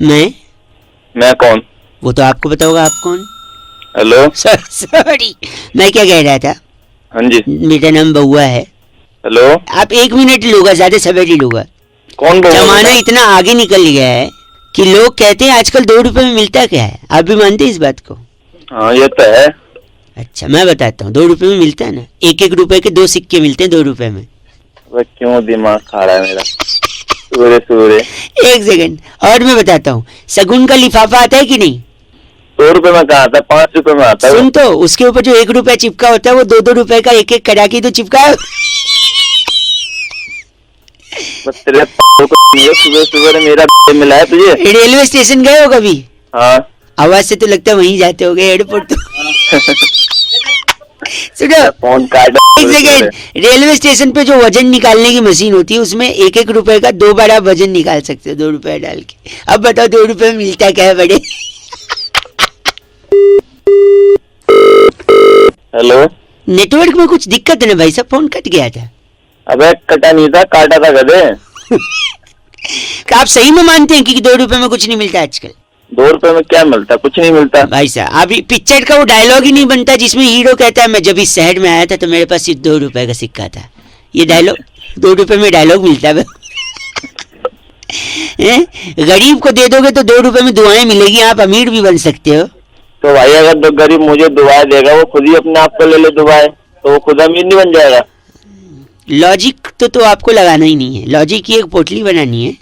मैं कौन? वो तो आपको पता होगा, आप कौन? हेलो। सॉरी, मैं क्या कह रहा था? हाँ जी। मेरा नाम बउआ है। हेलो। आप 1 मिनट लूंगा, ज्यादा समय नहीं लूंगा। कौन बउआ? जमाना इतना आगे निकल गया है कि लोग कहते हैं आजकल 2 रुपए में मिलता क्या है। आप भी मानते हैं इस बात को? हाँ ये तो है। अच्छा मैं बताता हूँ, 2 रुपए में मिलता है ना, 1-1 रुपए के 2 सिक्के मिलते हैं 2 रुपए में। क्यों दिमाग खा रहा है मेरा सूरे सूरे। 1 सेकंड और मैं बताता हूँ, शगुन का लिफाफा आता है कि नहीं? 2 रुपए में कहाँ आता है, 5 रुपए में आता है। सुन तो, उसके ऊपर जो 1 रुपया चिपका होता है वो 2-2 रुपए का 1-1 कड़ा के तो चिपका है। तेरे सुबह सुबह मेरा मिला है तुझे। रेलवे स्टेशन गए हो कभी? हाँ। आवाज से तो लगता है वहीं जाते होगे, एयरपोर्ट तो। सुनो, फोन काट। 1 सेकेंड, रेलवे स्टेशन पे जो वजन निकालने की मशीन होती है उसमें 1-1 रुपए का 2 बार आप वजन निकाल सकते हो 2 रुपए डाल के। अब बताओ 2 रुपए में मिलता क्या है बड़े? हेलो। नेटवर्क में कुछ दिक्कत है ना भाई साहब, फोन कट गया था। अबे कटा नहीं था, काटा था गधे। आप सही में मानते हैं कि 2 रुपए में कुछ नहीं मिलता आजकल? 2 रुपए में क्या मिलता, कुछ नहीं मिलता भाई साहब। अभी पिक्चर का वो डायलॉग ही नहीं बनता जिसमें हीरो कहता है मैं जब इस शहर में आया था तो मेरे पास सिर्फ 2 रुपए का सिक्का था। ये डायलॉग 2 रुपए में डायलॉग मिलता है। गरीब को दे दोगे तो 2 रुपए में दुआएं मिलेगी, आप अमीर भी बन सकते हो। तो भाई अगर गरीब मुझे दुआएं देगा, वो खुद ही अपने आप को ले ले दुआएं, तो वो खुद अमीर नहीं बन जाएगा। लॉजिक तो आपको लगाना ही नहीं है, लॉजिक की एक पोटली बनानी है,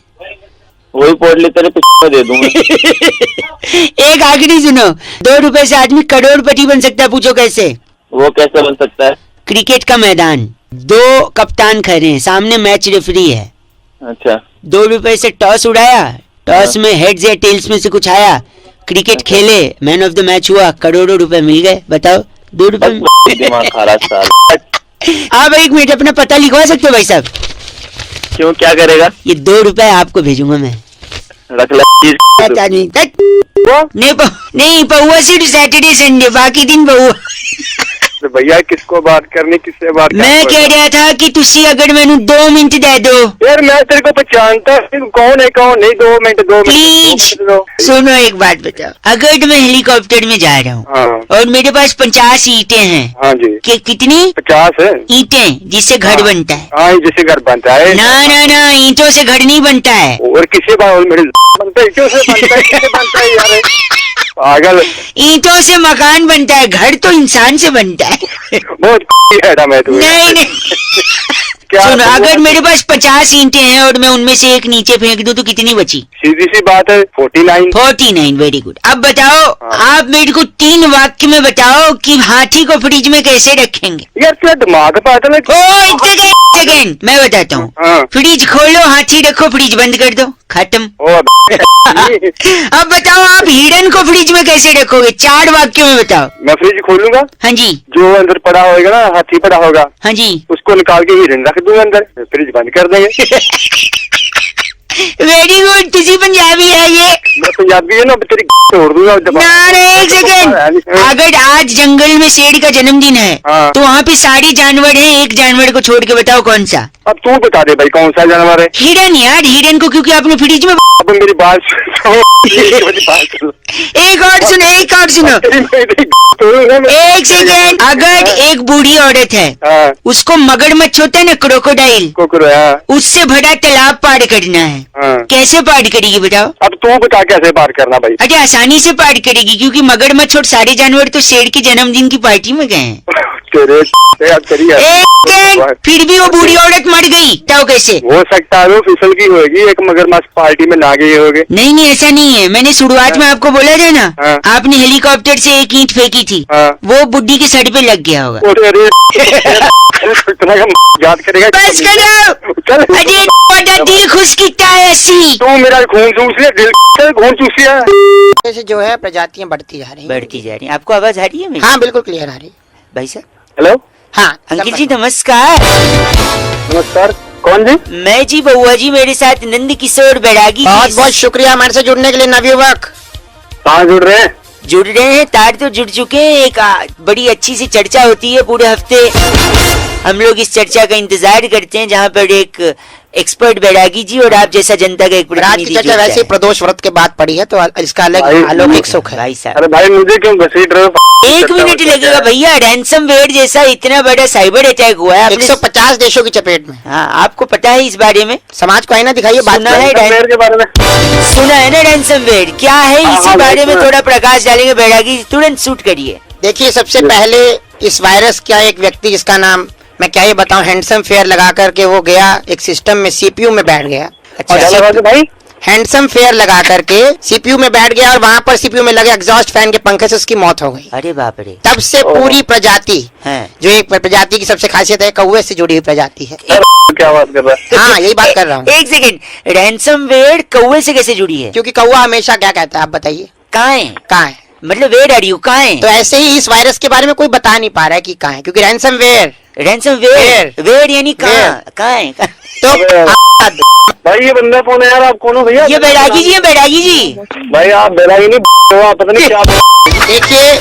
वही पोटली तेरे पीछे दे दूंगा। एक आखिरी सुनो, 2 रुपए से आदमी करोड़पति बन सकता है, पूछो कैसे? वो कैसे बन सकता है? क्रिकेट का मैदान, 2 कप्तान खड़े हैं, सामने मैच रेफरी है। अच्छा। 2 रुपए से टॉस उड़ाया, टॉस में हेड्स या टेल्स में से कुछ आया, क्रिकेट खेले, मैन ऑफ द मैच हुआ, करोड़ों रुपए मिल गए। बताओ 2 रुपए में? दिमाग खा साल। आप 1 मिनट अपना पता लिखवा सकते हो भाई साहब? क्यों, क्या करेगा? ये 2 रुपए आपको भेजूंगा मैं। रख ले। नहीं पहुआ सिर्फ सैटरडे संडे, बाकी दिन पहुआ। भैया किसको बात करनी, किससे बात करनी? मैं कह रहा था कि तुसी अगर मैंने 2 मिनट दे दो। यार मैं तेरे को पहचानता कौन है कौन नहीं। 2 मिनट प्लीज सुनो, एक बात बताओ, अगर मैं हेलीकॉप्टर में जा रहा हूँ और मेरे पास 50 ईंटें हैं। हाँ जी। कितनी? 50 है ईंटें, जिससे घर बनता है। हाँ, जिससे घर बनता है। ना ईंटों से घर नहीं बनता है। और किससे मेरे बनता है? ईंटों से बनता है यार, पागल। ईंटों से मकान बनता है, घर तो इंसान से बनता है। बहुत नहीं सुनो, अगर मेरे पास 50 ईंटें हैं और मैं उनमें से एक नीचे फेंक दूं तो कितनी बची? सीधी सी बात है 49। Very good. अब बताओ, आप मेरे को 3 वाक्य में बताओ कि हाथी को फ्रिज में कैसे रखेंगे? यार क्या दिमाग पागल है? सेकेंड मैं बताता हूँ। फ्रिज खोलो, हाथी रखो, फ्रिज बंद कर दो, खत्म। अब बताओ आप हिरन को फ्रिज में कैसे रखोगे? 4 वाक्यों में बताओ। मैं फ्रिज खोलूंगा। हाँ जी। जो अंदर पड़ा होगा ना, हाथी पड़ा होगा। हाँ जी। उसको निकाल के हिरन रख दूंगा अंदर, फ्रिज बंद कर देंगे। वेरी गुड, किसी पंजाबी है ये? मैं पंजाबी है ना, तेरी तोड़ दूंगा। एक सेकेंड, अगर आज जंगल में शेर का जन्मदिन है तो वहाँ पे सारे जानवर हैं, एक जानवर को छोड़ के बताओ कौन सा? अब तू बता दे भाई कौन सा जानवर है? हिरन यार, हिरन को क्योंकि आपने फ्रिज में। अब मेरी बात एक और सुनो। एक सेकेंड, अगर एक बूढ़ी औरत है, उसको मगरमच्छ होता है ना, क्रोकोडाइल, उससे भरा तालाब पार करना है, कैसे पार करेगी बताओ? अब तू बता कैसे पार करना भाई? अरे आसानी से पार करेगी, क्योंकि मगरमच्छ और सारे जानवर तो शेर के जन्मदिन की पार्टी में गए हैं। फिर भी वो बूढ़ी औरत मर गई, तो कैसे हो सकता है? वो फिसल की होगी, एक मगरमच्छ पार्टी में ना गए होगे। नहीं ऐसा नहीं है, मैंने शुरुआत में आपको बोला था ना, आपने हेलीकॉप्टर से एक ईंट फेंकी थी, वो बुड्ढी के सर पे लग गया होगा। याद करेगा। बस करो, अरे दिल खुश कितना है ऐसी। तू मेरा खून चूस लिया, दिल खून चूस लिया। जैसे जो है प्रजातियां बढ़ती जा रही हैं। आपको आवाज आ रही है मेरी? हाँ बिल्कुल क्लियर आ रही है भाई साहब। हेलो। हाँ अंकित जी नमस्कार। नमस्कार, कौन जी? मैं जी बउआ जी, मेरे साथ नंद किशोर बैरागी। बहुत बहुत शुक्रिया हमारे से जुड़ने के लिए नवयुवक। कहाँ जुड़ रहे हैं? जुड़ रहे हैं, तार तो जुड़ चुके हैं। एक बड़ी अच्छी सी चर्चा होती है पूरे हफ्ते, हम लोग इस चर्चा का इंतजार करते हैं, जहाँ पर एक एक्सपर्ट बैरागी जी और आप जैसा जनता का एक रात की चर्चा वैसे प्रदोष व्रत के बाद पड़ी है, तो इसका अलग अलौकिक सुख है। भाई साहब, अरे भाई मुझे क्यों घसीट रहे हो? 1 मिनट लगेगा भैया। रैंसमवेयर जैसा इतना बड़ा साइबर अटैक हुआ है 150 देशों की चपेट में। हाँ, आपको पता है इस बारे में? समाज को आईना दिखाइए, बात सुना है के बारे में? सुना है ना रैंसमवेयर क्या है? इसी बारे में थोड़ा प्रकाश डालेंगे बैरागी, तुरंत शूट करिए। देखिए, सबसे पहले इस वायरस का एक व्यक्ति जिसका नाम मैं क्या ये बताऊं, हैंडसम फेयर लगा करके वो गया एक सिस्टम में, सीपीयू में बैठ गया। अच्छा भाई, हैंडसम फेयर लगा करके सीपीयू में बैठ गया और वहाँ पर सीपीयू में लगे एग्जॉस्ट फैन के पंखे से उसकी मौत हो गई। अरे बाप रे। तब से पूरी प्रजाति है, जो एक प्रजाति की सबसे खासियत है, कौवे से जुड़ी हुई प्रजाति है। क्या बात कर रहा है? हाँ, यही बात कर रहा हूँ। एक सेकंड, रैंसमवेयर कौवे से कैसे जुड़ी है? क्योंकि कौवा हमेशा क्या कहता है, आप बताइए कहाँ है? कहाँ है? मतलब वेयर आर यू, कहाँ है? तो ऐसे ही इस वायरस के बारे में कोई बता नहीं पा रहा है कि कहाँ है, क्योंकि रैंसमवेयर वेयर यानी कहाँ है? तो भाई ये बंदा कौन है यार? आप कौन हो भैया? ये बैरागी जी है, बैरागी जी। भाई आप बैरागी नहीं हो, आप पता नहीं क्या। देखिए,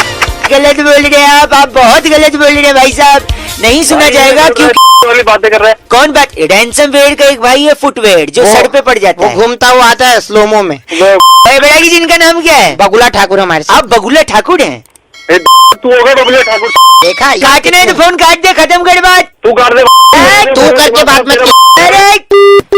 गलत बोल रहे हैं आप बहुत गलत बोल रहे हैं भाई साहब, नहीं सुना जाएगा। क्योंकि वाली बातें कर रहे हैं। कौन बात? रैंसमवेयर का एक भाई है फुटवेयर, जो सर पे पड़ जाता है, घूमता हुआ आता है स्लोमो में। बैरागी जी, इनका नाम क्या है? बगुला ठाकुर हमारे साथ। आप बगुला ठाकुर हैं? तू होगा बबुला ठाकुर? देखा, काटने है तो फोन काट दे, खत्म कर बात। तू काट दे, तू करके बात मत कर। अरे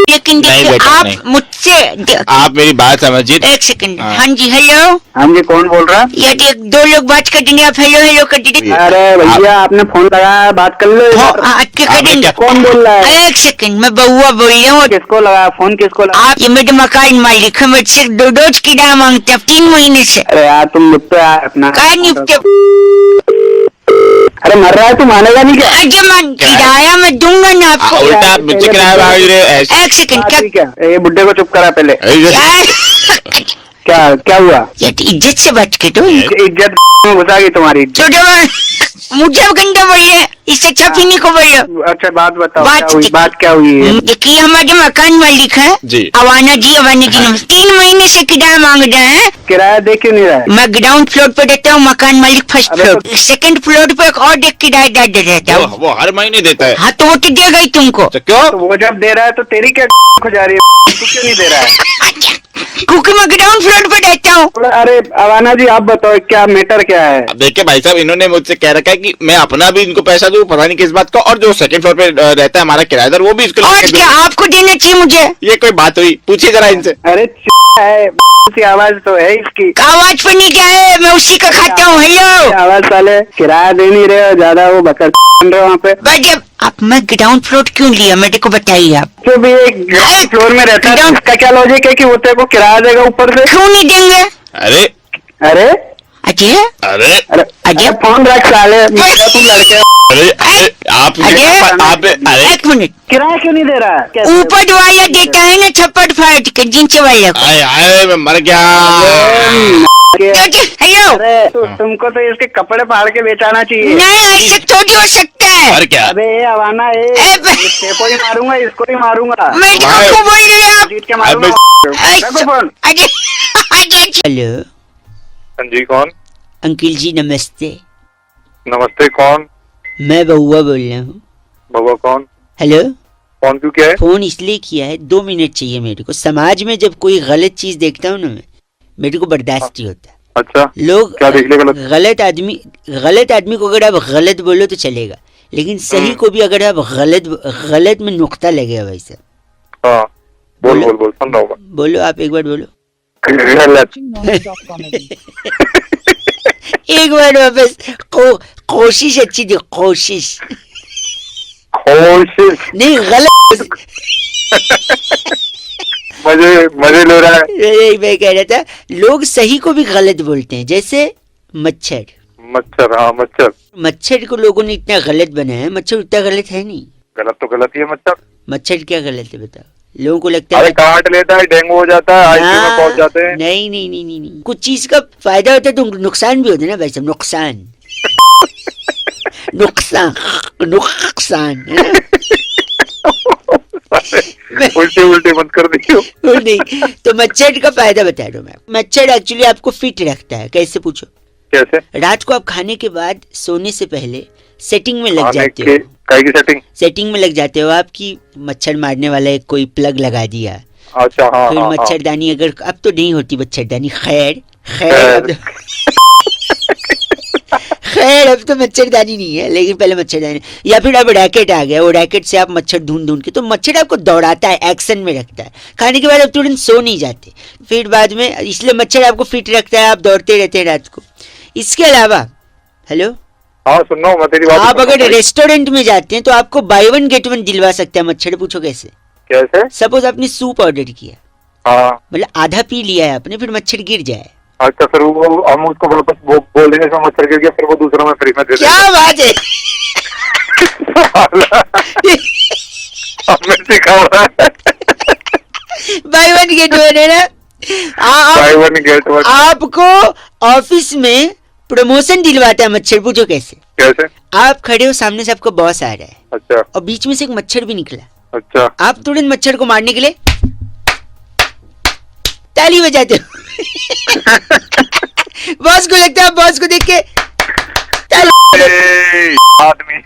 लेकिन देखिए, बेटा, आप नहीं। मुझसे आप मेरी बात समझिए। एक सेकंड। हाँ। हाँ जी, हेलो। हाँ जी, कौन बोल रहा है? यदि 2 लोग बात कर देंगे, आप हेलो हेलो कर दीजिए। अरे भैया, आपने फोन लगाया, बात कर लो। क्या करेंगे? कौन बोल रहा है? एक सेकंड, मैं बउआ बोल रही हूँ। किसको लगाया फोन? किसको लगाया? आप ये मेरे मकान मालिक है, मुझसे 2 डोज किराया मांगते हैं 3 महीने से। अरे यार, तुम निपटो यार अपना। क्या निपटे? अरे मर रहा है, तू मानेगा नहीं क्या? अजय मान किराया मैं दूंगा ना आपको। उल्टा आप मुझसे किराया मांग रहे हो ऐसे। एक सेकंड, क्या? ये बुड्ढे को चुप करा पहले। क्या हुआ? ये तो इज्जत से बात कर दो। इज्जत घुसा गई तुम्हारी। मुझे गंदा बोलिए, इससे अच्छा पीने को बोलिए। अच्छा बात बताओ, बात क्या हुई है? देखिए, हमारे मकान मालिक है जी, अवाना जी नमस्ते। 3 महीने से किराया मांग रहे हैं। किराया दे क्यों नहीं रहा है? मैं ग्राउंड फ्लोर पे रहता हूँ, मकान मालिक फर्स्ट फ्लोर, सेकंड फ्लोर पे एक और किराएदार दे रहता हूँ। वो हर महीने देता है। हाँ, तो वो तो देगा ही तुमको। तो क्यों? तो वो जब दे रहा है तो तेरी क्या जा रही है? तू क्यों नहीं दे रहा है? क्योंकि मैं ग्राउंड फ्लोर पे रहता हूँ। अरे अवाना जी, आप बताओ क्या मैटर क्या है? अब देखिए भाई साहब, इन्होंने मुझसे कह रखा है कि मैं अपना भी इनको पैसा दूं, पता नहीं किस बात का, और जो सेकंड फ्लोर पे रहता है हमारा किराएदार, वो भी इसको और क्या आपको देना चाहिए मुझे? ये कोई बात हुई? पूछिए जरा इनसे। अरे है, आवाज तो है इसकी। आवाज पर नहीं क्या है, मैं उसी का खाता हूँ। हेलो, आवाज साले किराया दे नहीं रहे हो, ज्यादा वो बकर रहे हो वहाँ पे। जब आप मैं ग्राउंड फ्लोर क्यों लिया मेरे को बताइए आप। जो भी एक ग्राउंड फ्लोर में रहता है, उसका क्या लॉजिक है कि वो तेरे को किराया देगा ऊपर से? क्यों नहीं देंगे? अरे अरे अजय, अरे अरे अजय फोन रख साले, तू लड़के। अरे आप अरे 1 मिनट, किराया क्यों नहीं दे रहा है? ऊपर वाला देता है ना छप्पड़ फाड़ के जींस वाले को। आए मैं मर गया। हेलो, अरे तुमको तो इसके कपड़े फाड़ के बेचाना चाहिए। नहीं, ऐसे थोड़ी हो सकता है। और क्या? अबे ये अवाना, इसको ही मारूंगा, इसको ही मारूंगा। मैं आपको बोल रही हूँ आप। जीत के मारूंगा। रखो फोन। हेलो हाँ जी, कौन? अंकिल जी नमस्ते। नमस्ते, कौन? मैं बउआ बोल रहा हूँ। बाबा कौन? हेलो, कौन क्यों क्या है? फोन इसलिए किया है, 2 मिनट चाहिए मेरे को। समाज में जब कोई गलत चीज देखता हूँ ना मैं, मेरे को बर्दाश्त नहीं होता। अच्छा, लोग क्या देख ले गलत? गलत आदमी को अगर आप गलत बोलो तो चलेगा, लेकिन सही को भी अगर आप गलत में नुक्ता लगेगा भाई साहब। हाँ, बोल सुन रहा हूँ। बोलो, आप एक बार बोलो। एक बार वापस कोशिश अच्छी थी, कोशिश नहीं गलत। मजे ले रहा है। मैं कह रहा था, लोग सही को भी गलत बोलते हैं, जैसे मच्छर। हाँ मच्छर को लोगों ने इतना गलत बनाया है, मच्छर उतना गलत है नहीं। गलत तो गलत ही है मच्छर। मच्छर क्या गलत है बताओ? लोगों को लगता है काट लेता है, डेंगू हो जाता है, आईसीयू में पहुंच जाते हैं। नहीं, कुछ चीज का फायदा होता है तो नुकसान भी होता है ना भाई साहब। नुकसान उल्टे मत कर दियो। नहीं, तो मच्छर का फायदा बता रहा हूँ मैं। मच्छर एक्चुअली आपको फिट रखता है। कैसे पूछो? कैसे? रात को आप खाने के बाद सोने से पहले सेटिंग में लग जाते हो। काय की सेटिंग? सेटिंग में लग जाते हो आपकी मच्छर मारने वाला एक कोई प्लग लगा दिया। अच्छा हाँ फिर हाँ, मच्छरदानी अगर अब तो नहीं होती मच्छरदानी, खैर खैर अब तो मच्छरदानी नहीं है, लेकिन पहले मच्छरदानी। या फिर अब रैकेट आ गया, वो रैकेट से आप मच्छर ढूंढ के, तो मच्छर आपको दौड़ाता है, एक्शन में रखता है। खाने के बाद आप तुरंत सो नहीं जाते फिर बाद में, इसलिए मच्छर आपको फिट रखता है, आप दौड़ते रहते हैं रात को। इसके अलावा हेलो हाँ सुन रहा हूँ मैं तेरी बात। आप अगर रेस्टोरेंट में जाते हैं तो आपको बाय वन गेट वन दिलवा सकता है मच्छर। पूछो कैसे? कैसे? सपोज आपने सूप ऑर्डर किया, हाँ मतलब आधा पी लिया है आपने, फिर मच्छर गिर जाए। अच्छा फिर वो हम उसको वापस बोल देंगे इसमें मच्छर गिर गया, फिर वो दूसरा में फ्री में दे क्या बात है हमें सिखा रहा है। बाय वन गेट वन है ना। By one get one. आपको ऑफिस में प्रमोशन दिलवाता है मच्छर। पूछो कैसे? कैसे? आप खड़े हो, सामने से आपको बॉस आ रहा है, अच्छा, और बीच में से एक मच्छर भी निकला। अच्छा, आप तुरंत मच्छर को मारने के लिए ताली बजाते हो। बॉस को लगता है, बॉस को देख के आदमी।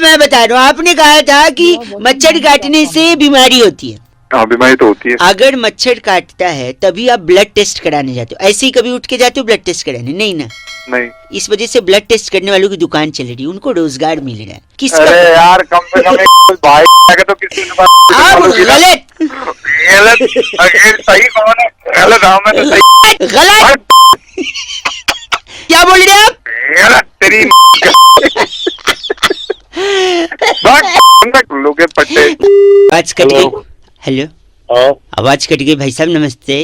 मैं बता रहा हूँ, आपने कहा था कि मच्छर काटने से बीमारी होती है। हाँ बीमारी तो होती है। अगर मच्छर काटता है तभी आप ब्लड टेस्ट कराने जाते हो। ऐसे ही कभी उठ के जाते हो ब्लड टेस्ट कराने? नहीं ना। नहीं। इस वजह से ब्लड टेस्ट करने वालों की दुकान चल रही है, उनको रोजगार मिल रहा है। किसका? अरे यार कम से कम एक भाई तो किसी के पास आप गलत अगर सही कौन है? गलत हाँ मैं तो सही। गलत क्या बोल रहे हैं आप? गलत तेरी लोगे पट्टे। आवाज कट गई। हेलो हाँ आवाज कट गई भाई साहब। नमस्ते।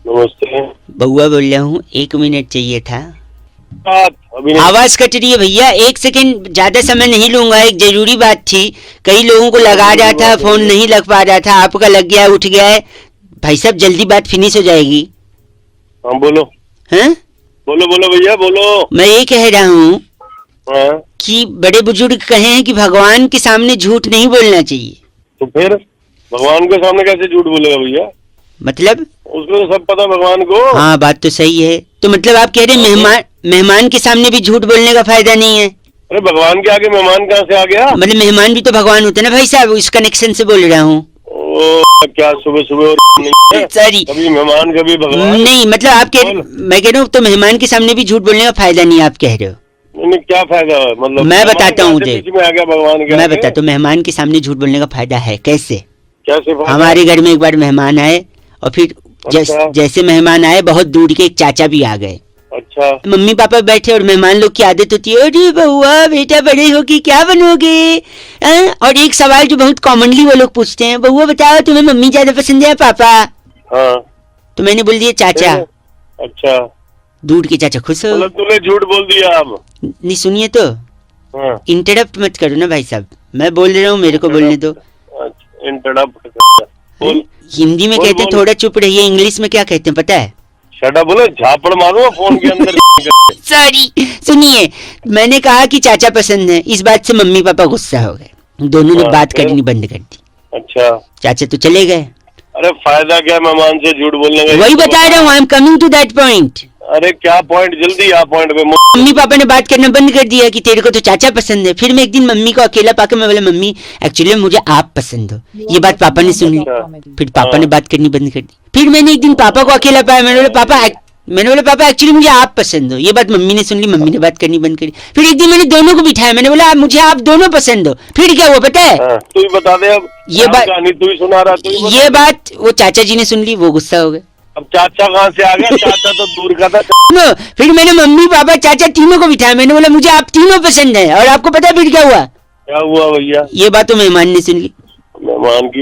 नमस्ते। बउआ बोल रहा हूँ, 1 मिनट चाहिए था। अभी आवाज कट रही है भैया, 1 सेकंड, ज्यादा समय नहीं लूंगा। एक जरूरी बात थी, कई लोगों को लगा रहा था, फोन नहीं लग पा रहा था, आपका लग गया, उठ गया है। भाई साहब जल्दी बात फिनिश हो जाएगी। हाँ बोलो। हैं? बोलो बोलो भैया बोलो। मैं ये कह रहा हूँ हाँ कि बड़े बुजुर्ग कहे हैं कि भगवान के सामने झूठ नहीं बोलना चाहिए। तो फिर भगवान के सामने कैसे झूठ बोलेगा भैया? मतलब उसको तो सब पता भगवान को। हाँ बात तो सही है। तो मतलब आप कह रहे हैं मेहमान के सामने भी झूठ बोलने का फायदा नहीं है? अरे भगवान के आगे मेहमान कहाँ से आ गया? मतलब मेहमान भी तो भगवान होते हैं ना भाई साहब, इस कनेक्शन से बोल रहा हूँ। क्या सुबह सुबह सॉरी, कभी मेहमान कभी भगवान नहीं मतलब आप मैं कह रहा हूँ तो मेहमान के सामने भी झूठ बोलने का फायदा नहीं, आप कह रहे हो। नहीं क्या फायदा है? मतलब मैं बताता हूँ बीच में आ गया भगवान के मैं आगे? बताता हूँ मेहमान के सामने झूठ बोलने का फायदा है। कैसे? कैसे फायदा? हमारे घर में एक बार मेहमान आए, और फिर अच्छा। जैसे मेहमान आए, बहुत दूर के एक चाचा भी आ गए। अच्छा। मम्मी पापा बैठे, और मेहमान लोग की आदत होती है, अरे बहुआ बेटा बड़े होके क्या बनोगे? और एक सवाल जो बहुत कॉमनली वो लोग पूछते हैं, बहुआ बताओ तुम्हें मम्मी ज्यादा पसंद है या पापा? हाँ। तो मैंने बोल दिया चाचा। अच्छा। दूर के चाचा खुश हो। मतलब तूने झूठ बोल दिया अब? नहीं सुनिए तो, हाँ। इंटरप्ट मत करो ना भाई साहब, मैं बोल रहा हूँ, मेरे को बोलने दो। इंटरप्ट बोल। हिंदी में कहते हैं थोड़ा चुप रहिए, इंग्लिश में क्या कहते हैं पता है? शट अप बोलो, झापड़ मारूंगा फोन के अंदर। सॉरी सुनिए, मैंने कहा कि चाचा पसंद है, इस बात से मम्मी पापा गुस्सा हो गए, दोनों ने बात करनी बंद कर दी। अच्छा। चाचा तो चले गए। अरे फायदा क्या मेहमान से झूठ बोलने का? वही बता रहा हूँ, I am coming to that point. अरे क्या पॉइंट? जल्दी आ पॉइंट पे। मम्मी पापा ने बात करना बंद कर दिया कि तेरे को तो चाचा पसंद है। फिर मैं एक दिन मम्मी को अकेला पाकर मैं बोला, मम्मी एक्चुअली मुझे आप पसंद हो। ये बात पापा ने सुन ली, फिर पापा ने बात करनी बंद कर दी। फिर मैंने एक दिन पापा को अकेला पाया, मैंने बोला पापा एक्चुअली मुझे आप पसंद हो। ये बात मम्मी ने सुन ली, मम्मी ने बात करनी बंद करी। फिर एक दिन मैंने दोनों को बिठाया, मैंने बोला मुझे आप दोनों पसंद हो। फिर क्या हुआ पता है? तू ही बता दे अब। ये बात तू ही सुना रहा, तू ही ये बात वो चाचा जी ने सुन ली, वो गुस्सा हो गए। अब चाचा कहाँ से आ गया? चाचा तो दूर का था। फिर मैंने मम्मी पापा चाचा तीनों को बिठाया, मैंने बोला मुझे आप तीनों पसंद है। और आपको पता है फिर क्या हुआ? क्या हुआ भैया? ये बात तो मेहमान ने सुन ली। मेहमान की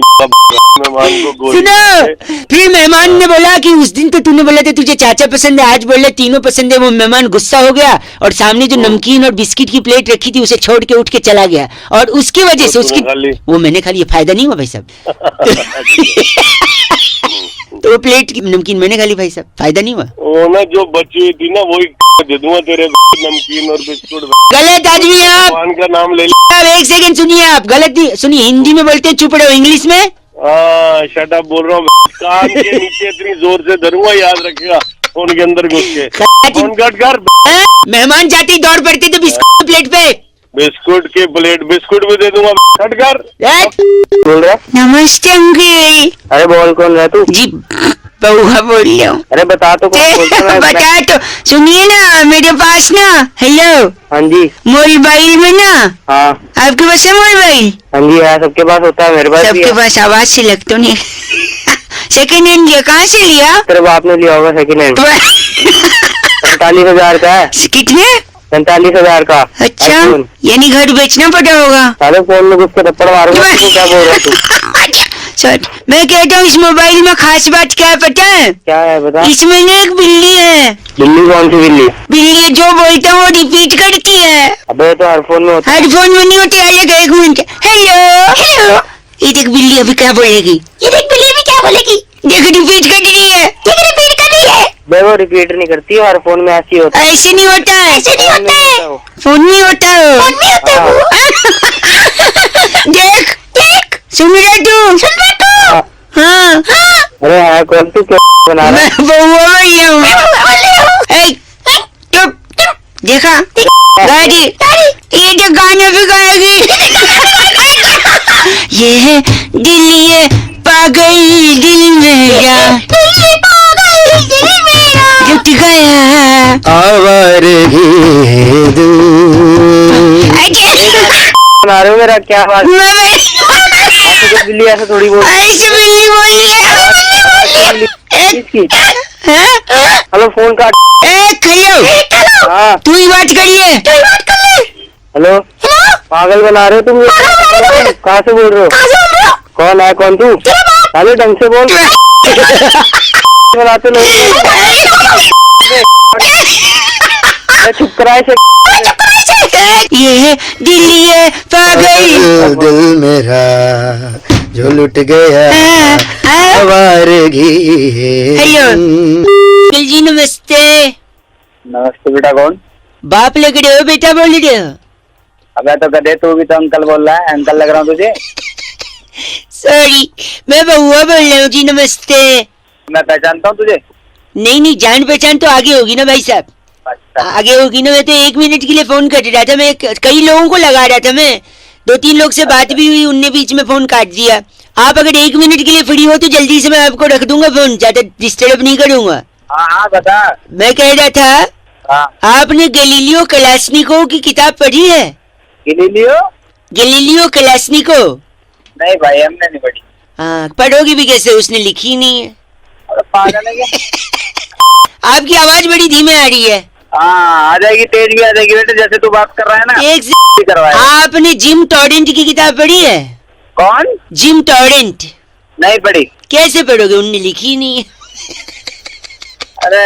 मेहमान को गोली सुनो, फिर मेहमान ने बोला कि उस दिन तो तूने बोला था तुझे चाचा पसंद है, आज बोल रहे तीनों पसंद है। वो मेहमान गुस्सा हो गया और सामने जो नमकीन और बिस्किट की प्लेट रखी थी उसे छोड़ के उठ के चला गया। और उसकी वजह से उसकी वो मैंने खा लिया। फायदा नहीं हुआ भाई साहब। तो वो प्लेट की नमकीन मैंने खा ली भाई साहब, फायदा नहीं हुआ। वो ना जो बची हुई थी ना वही दे दूंगा तेरे नमकीन और बिस्कुट। गलत आदमी है आप। भगवान का नाम ले लिया। एक सेकंड सुनिए, आप गलत सुनिए, हिंदी में बोलते हैं चुप रहो, इंग्लिश में शट अप बोल रहा हूँ। कान के नीचे इतनी जोर से धरूंगा, याद रखेगा। फोन के अंदर घुस के फोन कट कर। मेहमान जाती दौड़ पड़ती तो बिस्कुट प्लेट पे। बिस्कुट की प्लेट बिस्कुट भी दे दूंगा। कट कर। बोल रहा। नमस्ते अंकल। अरे बोल, कौन है तू? जी बउआ बोल रहा हूँ। अरे बता तो कौन बोलता है? बता तो, सुनिए ना, मेरे पास ना, हेलो, हाँ जी, मोबाइल में ना, हाँ आपके पास है मोबाइल? हाँ जी है, सबके पास होता है, मेरे पास भी सबके है। पास आवाज से लग तो नहीं। सेकेंड हैंड लिया, कहाँ से लिया? तेरे बाप ने लिया होगा सेकंड हैंड। 45,000 का है। कितने? 45,000 का। अच्छा, iPhone। यानी घर बेचना पड़ा होगा। साले फोन में कुछ थप्पड़ मारूंगा। तू क्या बोल रहा है तू? सर, मैं कहता हूँ इस मोबाइल में खास बात क्या है पता है? क्या है बता। इसमें ना एक बिल्ली है। बिल्ली? कौन सी बिल्ली? बिल्ली जो बोलता हूँ वो रिपीट करती है। अबे तो हर फोन में होता है। हेडफोन में नहीं होती है। एक मिनट, हेलो हेलो, ये देख बिल्ली अभी क्या बोलेगी। ये देख बिल्ली अभी क्या बोलेगी। देख रिपीट कर रही है। देख रिपीट कर रही है। बे वो रिपीट नहीं करती, हर फोन में ऐसी होता है। ऐसे नहीं होता है। ऐसे नहीं होता है। फोन नहीं होता है। फोन नहीं होता है। देख देख, सुन रहा तू? सुन रहा तू? हाँ हाँ। अरे है कौन? तू क्या बना रहा है? मैं बउआ बोल रहा हूँ। ए, चुप। देखा गाड़ी, ये जो गाना भी गाएगी। ये है दिल्ली पागल दिल मेरा, जुट गया आवारगी बना रहे हो मेरा क्या बात? तो बिल्ली ऐसे थोड़ी बोल। ऐसे बिल्ली बोली है। हेलो फोन काट। हेलो, हाँ तू ही बात करिए। हेलो, पागल बना रहे हो तुम। कहाँ से बोल रहे हो? कौन है? कौन तू? साले ढंग से बोल। बनाते लोग। चुप कराए से। ये है दिल्ली है पागल दिल मेरा जो लुट गया आवारगी है। हेलो अंकल जी, नमस्ते। नमस्ते बेटा। कौन? बाप लग रहे हो, बेटा बोल रहे हो? अबे तो गधे, तू भी तो अंकल बोल रहा है। अंकल लग रहा हूँ तुझे? सॉरी, मैं बउआ बोल रहा हूँ जी। नमस्ते। मैं पहचानता हूँ तुझे? नहीं, जान पहचान तो आगे होगी ना भाई साहब। अच्छा। आगे होगी ना। मैं तो 1 मिनट के लिए फोन कर रहा था। मैं कई लोगों को लगा रहा था। मैं 2-3 लोग से बात भी हुई, उनने बीच में फोन काट दिया। आप अगर 1 मिनट के लिए फ्री हो तो जल्दी से मैं आपको रख दूंगा फोन, ज्यादा डिस्टर्ब नहीं करूंगा। हाँ हाँ बता। मैं कह रहा था, हाँ। आपने गैलीलियो कलाश्निकोव की किताब पढ़ी है? Galileo Kalashnikov? नहीं भाई, हमने नहीं पढ़ी। हाँ, पढ़ोगी भी कैसे, उसने लिखी ही नहीं है। अरे पागल है क्या? आपकी आवाज बड़ी धीमे आ रही है। हाँ आ जाएगी, तेज भी आ जाएगी बेटे, जैसे तू बात कर रहा है ना। एक आपने जिम टॉरेंट की किताब पढ़ी है? कौन? Gym torrent? नहीं पढ़ी। कैसे पढ़ोगे, उनने लिखी ही नहीं है। अरे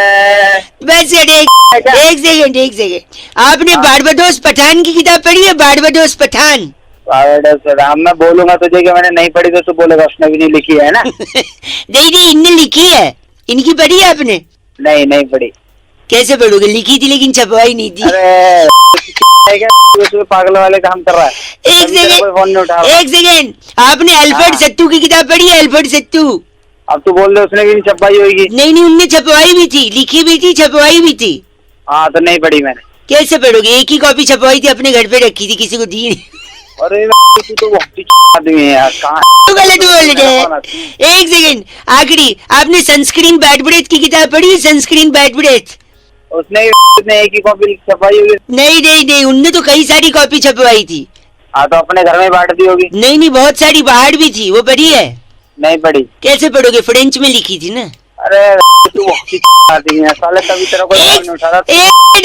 बस एक सेकंड, आपने बारबाडोस पठान की किताब पढ़ी है? बारबाडोस पठान। मैं बोलूंगा तुझे कि मैंने नहीं पढ़ी तो तू बोलेगा उसने भी नहीं लिखी है ना। नहीं, इनने लिखी है। इनकी पढ़ी है आपने? नहीं पढ़ी। कैसे पढ़ोगे, लिखी थी लेकिन छपवाई नहीं थी। अरे पागल वाले काम कर रहा है। एक सेकंड, आपने अल्फ्रेड सत्तू की किताब पढ़ी है? अल्फ्रेड सत्तू। अब तू बोल रहे उसने भी नहीं छपवाई होगी। नहीं, उनने छपवाई भी थी, लिखी भी थी, छपवाई भी थी। हाँ तो नहीं पढ़ी मैंने। कैसे पढ़ोगे, एक ही कॉपी छपवाई थी, अपने घर पे रखी थी, किसी को दी नहीं। अरे तू तो बहुत ही आदमी है यार। कहाँ गलत बोल रहे। एक सेकंड, आखिरी, आपने सनस्क्रीन बैड ब्रेथ की किताब पढ़ी है? Sunscreen bad breath. उसने एक ही कॉपी छपवाई होगी। नहीं, उनने तो कई सारी कॉपी छपवाई थी। हाँ तो अपने घर में बांट दी होगी। नहीं, बहुत सारी बाहर भी थी, वो पढ़ी है? नहीं पढ़ी। कैसे पढ़ोगे, फ्रेंच में लिखी थी ना। अरे तू बहुत ही आदमी है साले, तभी तेरा कोई फोन नहीं उठा रहा।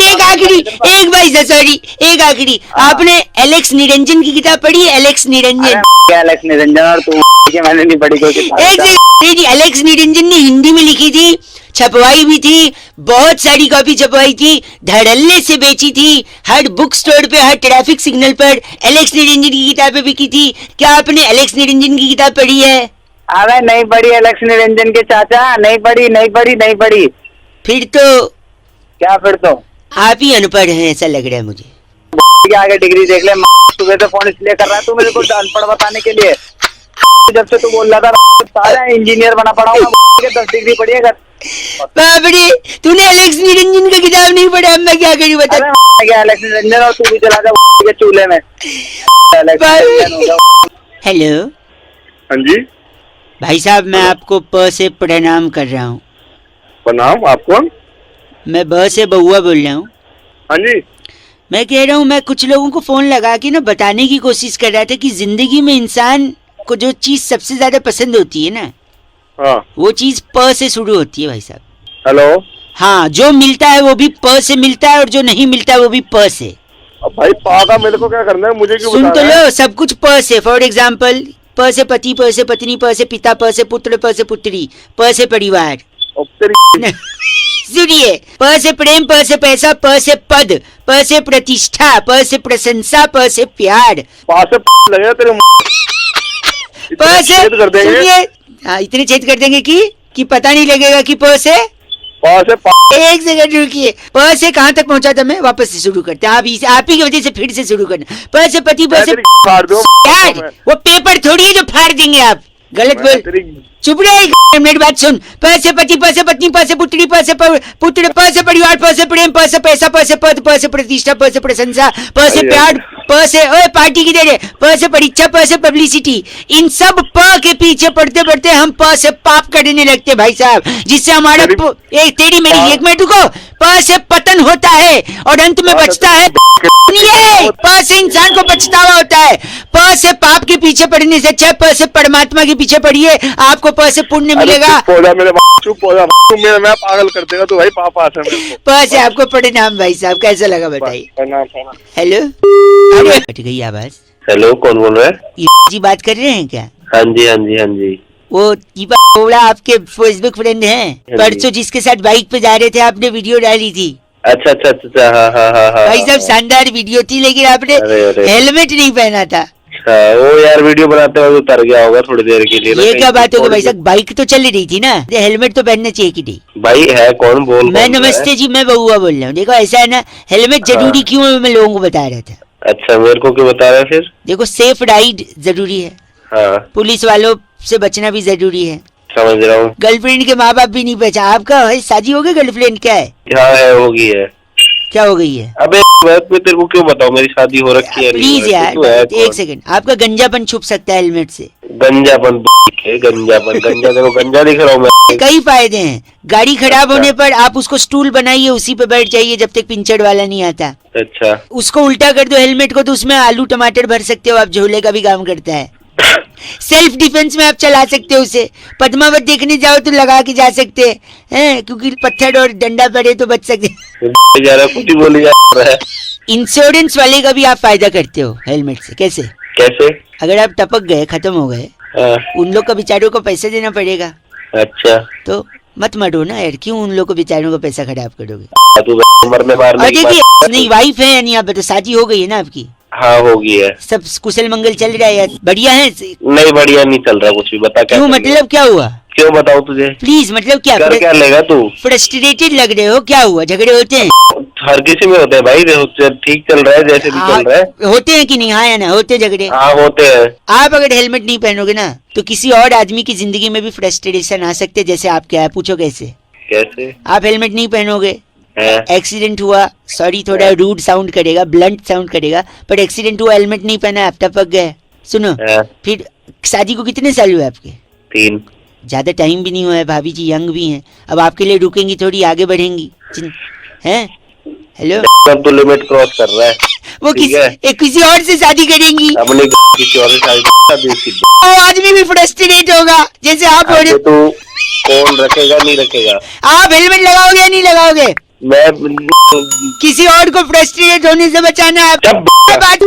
एक आखिरी, एक भाई सॉरी, एक आखिरी, आपने एलेक्स निरंजन की किताब पढ़ी है? एलेक्स निरंजन। एलेक्स निरंजन और तू मैंने नहीं पढ़ी कोई किताब। एक एलेक्स निरंजन ने हिंदी में लिखी थी, छपवाई भी थी, बहुत सारी कॉपी छपवाई थी, धड़ल्ले से बेची थी, हर बुक स्टोर पे, हर ट्रैफिक सिग्नल पर एलेक्स निरंजन की किताबें बिकी थी। क्या आपने एलेक्स निरंजन की किताब पढ़ी है? अरे नहीं पढ़ी एलेक्स निरंजन के चाचा, नहीं पढ़ी। फिर तो क्या? फिर तो आप ही अनपढ़ हैं ऐसा लग रहा है मुझे। आगे डिग्री देख ले। सुबह से फोन इसलिए कर रहा है तू मेरे को अनपढ़ बताने के लिए। जब से तू बोल रहा था सारा इंजीनियर बना पड़ा हूँ। 10 डिग्री पढ़ी है। बाप रे, तूने एलेक्स निरंजन का किताब नहीं पढ़ा, अब मैं क्या करूं बता। अरे क्या अलेक्स निरंजन, और तू भी चला जा के चूल्हे में। अलेक्स निरंजन होगा। हेलो हाँ जी, भाई साहब, मैं आपको प से प्रणाम कर रहा हूँ। प्रणाम। आप कौन? मैं ब से बउआ बोल रहा हूँ। हाँ जी। मैं कह रहा हूँ, मैं कुछ लोगों को फोन लगा के ना बताने की कोशिश कर रहा था कि जिंदगी में इंसान को जो चीज सबसे ज्यादा पसंद होती है ना, हाँ। वो चीज प से शुरू होती है भाई साहब। हेलो। हाँ, जो मिलता है वो भी प से मिलता है, और जो नहीं मिलता है वो भी प से। अब भाई पा का मेरे को क्या करना है, मुझे क्यों सुन बता तो रहा है? लो, सब कुछ प से। फॉर एग्जाम्पल, प से पति, प से पत्नी, प से पिता, प से पुत्र, प से पुत्री, प से परिवार। अब तेरी सुनिए, प से प्रेम, प से पैसा, प से पद, प से प्रतिष्ठा, प से प्रशंसा, प से प्यार, पा से लगे तेरे प से छेद कर देंगे। सुनिए, हाँ, इतने छेद कर देंगे कि पता नहीं लगेगा कि प से। पा से एक सेकंड रुकिए, प से कहाँ तक पहुंचा था मैं, वापस से शुरू करते हैं। आप ही की वजह से फिर से शुरू करना। प से पति, प से फाड़ दो यार, वो पेपर थोड़ी है जो फाड़ देंगे आप, गलत बोल। तेरी। चुप रहे, मेरी बात सुन। प से पति, प से पत्नी, प से पुत्री, प से पुत्र, प से परिवार, प से प्रेम, प से पैसा, प से पद, प से प्रतिष्ठा, प से प्रशंसा, प से प्यार, प से ओए पार्टी की देर, प से परीक्षा, प से पब्लिसिटी। इन सब प के पीछे पढ़ते पढ़ते हम प से पाप करने लगते भाई साहब, जिससे हमारा तेरी मेरी एक मिनट रुको। प से पतन होता है और अंत में बचता है। सुनिए, प से इंसान को पछतावा होता है। प से पाप के पीछे पड़ने से अच्छा प से परमात्मा के पीछे पढ़िए, आपको प से पुण्य मिलेगा। पौधा मेरे चुप हो जा, तू मेरा मैं पागल कर देगा तू भाई। पापा से मेरे को प से आपको प्रणाम भाई साहब, कैसा लगा बताइए। प्रणाम, प्रणाम। हेलो, अरे कट गई आवाज। हेलो, कौन बोल रहा है? ये जी बात कर रहे हैं क्या? हाँ जी, हाँ जी, हाँ जी। वो दीपा कोवड़ा आपके फेसबुक फ्रेंड हैं? जी। परसों जिसके साथ बाइक पे जा रहे थे, आपने वीडियो डाली थी। अच्छा अच्छा अच्छा, हाँ हाँ हाँ हाँ। भाई साहब, शानदार वीडियो थी, लेकिन आपने अरे, अरे। हेलमेट नहीं पहना था। हाँ, वो यार वीडियो बनाते वक्त उतर गया होगा थोड़ी देर के लिए ना। ये कहीं क्या बात से होगी भाई थोड़ी- साहब, बाइक तो चल रही थी ना, हेलमेट तो पहनना चाहिए कि नहीं? भाई है कौन, बोल मैं कौन रहा है? नमस्ते जी, मैं बउआ बोल रहा हूँ। देखो ऐसा है ना, हेलमेट जरूरी हाँ। क्यों है मैं लोगों को बता रहा था। अच्छा, मेरे को क्यों बता रहा है फिर? देखो, सेफ राइड जरूरी है, हाँ, पुलिस वालों से बचना भी जरूरी है, समझ रहा हूँ। गर्लफ्रेंड के माँ बाप भी नहीं पहचान। आपका है शादी हो गई, गर्लफ्रेंड क्या है, हाँ है, होगी है। क्या हो गई है? अबे बात मैं तेरे को क्यों बताऊँ, मेरी शादी हो रखी है। प्लीज यार, तू है एक कौन? सेकंड, आपका गंजापन छुप सकता है हेलमेट से। गंजापन है, गंजापन गंजा, देखो गंजा दिख रहा हूँ मैं। कई फायदे हैं। गाड़ी खराब अच्छा। होने पर आप उसको स्टूल बनाइए, उसी पे बैठ जाइए जब तक पिंचड़ वाला नहीं आता। अच्छा, उसको उल्टा कर दो हेलमेट को, तो उसमें आलू टमाटर भर सकते हो आप, झोले का भी काम करता है। सेल्फ डिफेंस में आप चला सकते हो उसे। पद्मावत देखने जाओ तो लगा के जा सकते हैं, क्योंकि पत्थर और डंडा पड़े तो बच सकते। जा रहा कुछ ही बोली जा रहा है। इंश्योरेंस वाले का भी आप फायदा करते हो हेलमेट से। कैसे? कैसे? अगर आप टपक गए, खत्म हो गए, हाँ, उन लोग को बेचारों को पैसे देना पड़ेगा, अच्छा। तो मत मरो ना यार, क्यों उन लोग को बेचारों को पैसा खराब करोगे? तू मरने मारने और की देखिए, बात- नहीं वाइफ है यानी आप बता, शादी हो गई है ना आपकी? हाँ, होगी है। सब कुशल मंगल चल रहा है यार, बढ़िया है? नहीं, बढ़िया नहीं चल रहा कुछ भी। बता क्या क्यों, करना है? मतलब क्या हुआ? क्यों बताऊँ तुझे? प्लीज, मतलब क्या? कर क्या लेगा तू? फ्रस्ट्रेटेड लग रहे हो, क्या हुआ? झगड़े होते हैं? हर किसी में होते हैं भाई, ठीक चल रहा है जैसे भी चल रहा है। होते हैं कि नहीं? हाँ या ना, होते हैं झगड़े। हाँ, होते हैं। आप अगर हेलमेट नहीं पहनोगे ना, तो किसी और आदमी की जिंदगी में भी फ्रस्ट्रेशन आ सकते हैं, जैसे आप। क्या है, पूछो कैसे? कैसे? आप हेलमेट नहीं पहनोगे, है? एक्सीडेंट हुआ, सॉरी थोड़ा रूड साउंड करेगा, ब्लंट साउंड करेगा, पर एक्सीडेंट हुआ, हेलमेट नहीं पहना, आप टपक गए। सुनो, है? फिर शादी को कितने साल हुए आपके? 3। ज्यादा टाइम भी नहीं हुआ है, भाभी जी यंग भी हैं, अब आपके लिए रुकेंगी थोड़ी, आगे बढ़ेंगी हैं? हेलो, अब तो लिमिट क्रॉस कर रहा है। वो ठीक है। किसी और से शादी करेंगी, अपने किसी और से शादी वो आदमी भी फ्रस्ट्रेट होगा जैसे आप हो रहे। तू फोन रखेगा नहीं रखेगा? आप हेलमेट लगाओगे या नहीं लगाओगे? मैं किसी और को फ्रस्ट्रेट होने से बचाना है। जब बात